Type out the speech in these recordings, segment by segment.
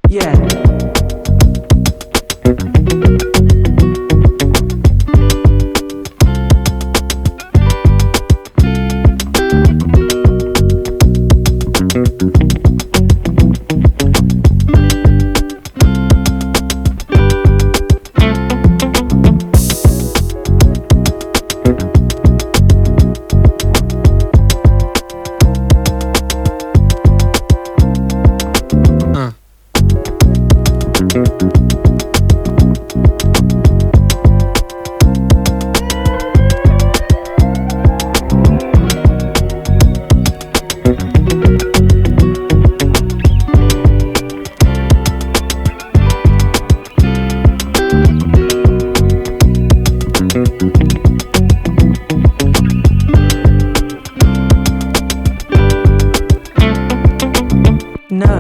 Yeah. No.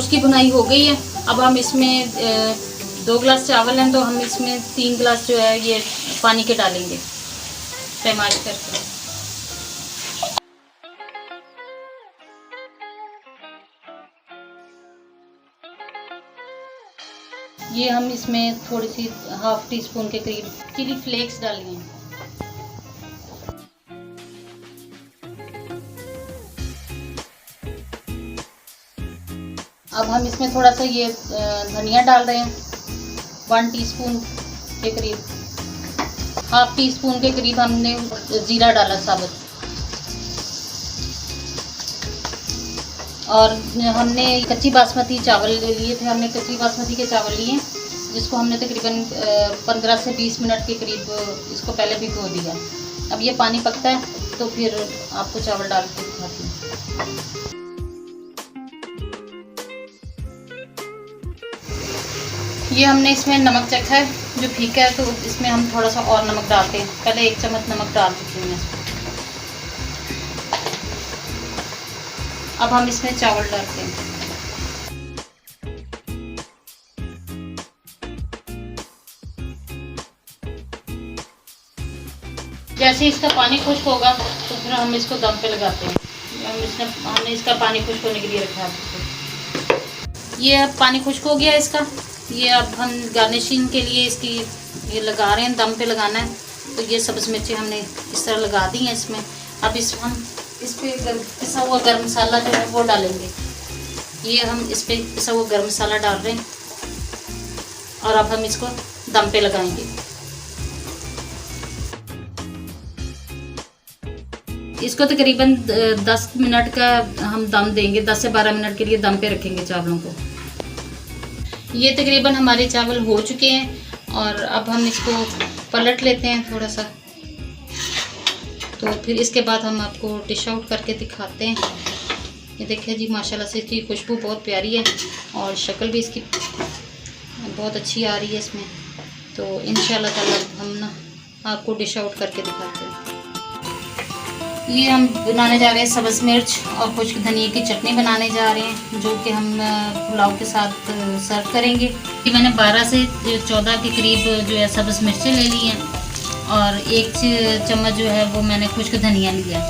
की बुनाई हो गई है। अब हम इसमें 2 गिलास चावल हैं तो हम इसमें 3 गिलास जो है ये पानी के डालेंगे पैमाश करके। ये हम इसमें थोड़ी सी ½ टीस्पून के करीब चिली फ्लेक्स डालेंगे। अब हम इसमें थोड़ा सा ये धनिया डाल रहे हैं 1 टीस्पून के करीब। ½ टीस्पून के करीब हमने जीरा डाला साबुत। और हमने कच्ची बासमती चावल लिए थे, हमने कच्ची बासमती के चावल लिए जिसको हमने तकरीबन 15 से 20 मिनट के करीब इसको पहले भिगो दिया। अब ये पानी पकता है तो फिर आपको चावल डाल के दिखाती हूँ। ये हमने इसमें नमक चखा है, जो फीका है तो इसमें हम थोड़ा सा और नमक डालते हैं। पहले 1 चम्मच नमक डाल चुकी हूँ इसमें। अब हम इसमें चावल डालते हैं। जैसे इसका पानी खुश्क होगा तो फिर हम इसको दम पे लगाते हैं। हमने इसका पानी खुश्क होने के लिए रखा है। ये अब पानी खुश्क हो गया इसका। ये अब हम गार्निशिंग के लिए इसकी ये लगा रहे हैं, दम पे लगाना है। तो ये सब्ज़ मिर्ची हमने इस तरह लगा दी हैं इसमें। अब हम इस पर पिसा हुआ गरम मसाला जो है वो डालेंगे। ये हम इस पर पिसा हुआ गरम मसाला डाल रहे हैं और अब हम इसको दम पे लगाएंगे। इसको तकरीबन 10 मिनट का हम दम देंगे। 10 से 12 मिनट के लिए दम पे रखेंगे चावलों को। ये तकरीबन हमारे चावल हो चुके हैं और अब हम इसको पलट लेते हैं थोड़ा सा। तो फिर इसके बाद हम आपको डिश आउट करके दिखाते हैं। ये देखिए जी, माशाल्लाह से इसकी खुशबू बहुत प्यारी है और शक्ल भी इसकी बहुत अच्छी आ रही है इसमें। तो इंशाल्लाह ताला हम ना आपको डिश आउट करके दिखाते हैं। ये हम बनाने जा रहे हैं सब्ज़ मिर्च और खुश्क धनिया की चटनी बनाने जा रहे हैं, जो कि हम पुलाव के साथ सर्व करेंगे। ये मैंने 12 से 14 के करीब जो है सब्ज़ मिर्चें ले ली हैं और 1 चम्मच जो है वो मैंने खुश्क धनिया लिया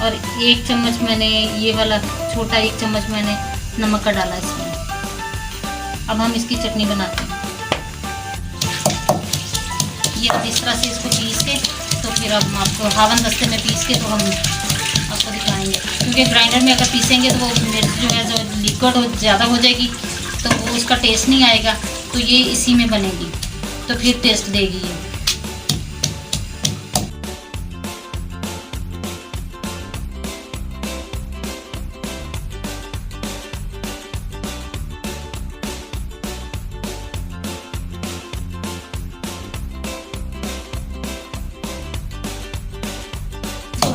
और 1 चम्मच मैंने ये वाला छोटा 1 चम्मच मैंने नमक का डाला इसमें। अब हम इसकी चटनी बनाते हैं। ये अब इस तरह से इसको पीस के तो फिर अब हम आपको हावन दस्ते में पीस के तो हम आपको दिखाएंगे, क्योंकि ग्राइंडर में अगर पीसेंगे तो वो मिर्च जो है जो लिक्विड ज़्यादा हो जाएगी तो वो उसका टेस्ट नहीं आएगा। तो ये इसी में बनेगी तो फिर टेस्ट देगी ये।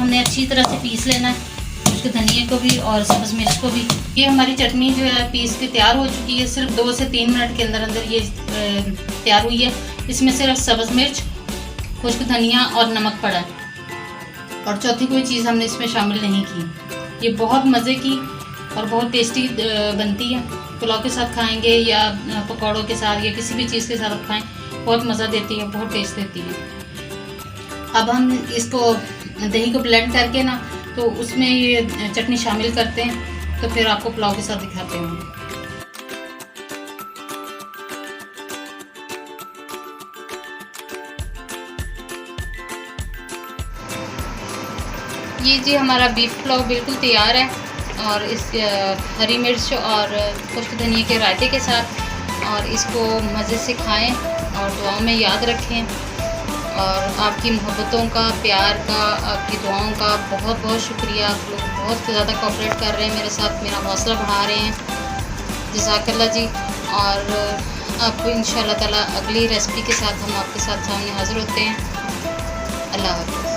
हमने अच्छी तरह से पीस लेना है, उसके धनिए को भी और सब्ज़ मिर्च को भी। ये हमारी चटनी जो है पीस के तैयार हो चुकी है। सिर्फ 2 से 3 मिनट के अंदर अंदर ये तैयार हुई है। इसमें सिर्फ सब्ज़ मिर्च, खुश्क धनिया और नमक पड़ा है, और चौथी कोई चीज़ हमने इसमें शामिल नहीं की। ये बहुत मज़े की और बहुत टेस्टी बनती है। पुलाव के साथ खाएंगे या पकौड़ों के साथ या किसी भी चीज़ के साथ आप खाएं, बहुत मज़ा देती है, बहुत टेस्ट देती है। अब हम इसको दही को ब्लेंड करके ना तो उसमें ये चटनी शामिल करते हैं, तो फिर आपको पुलाव के साथ दिखाते हैं। ये जी हमारा बीफ पुलाव बिल्कुल तैयार है, और इस हरी मिर्च और खुश्क धनिए के रायते के साथ, और इसको मज़े से खाएं और दुआओं में याद रखें। और आपकी मोहब्बतों का, प्यार का, आपकी दुआओं का बहुत बहुत शुक्रिया। आप लोग बहुत ज़्यादा कोऑपरेट कर रहे हैं मेरे साथ, मेरा हौसला बढ़ा रहे हैं। जज़ाकल्लाह जी। और आपको इंशाअल्लाह ताला अगली रेसिपी के साथ हम आपके साथ सामने हाज़िर होते हैं। अल्लाह हाफ़िज़।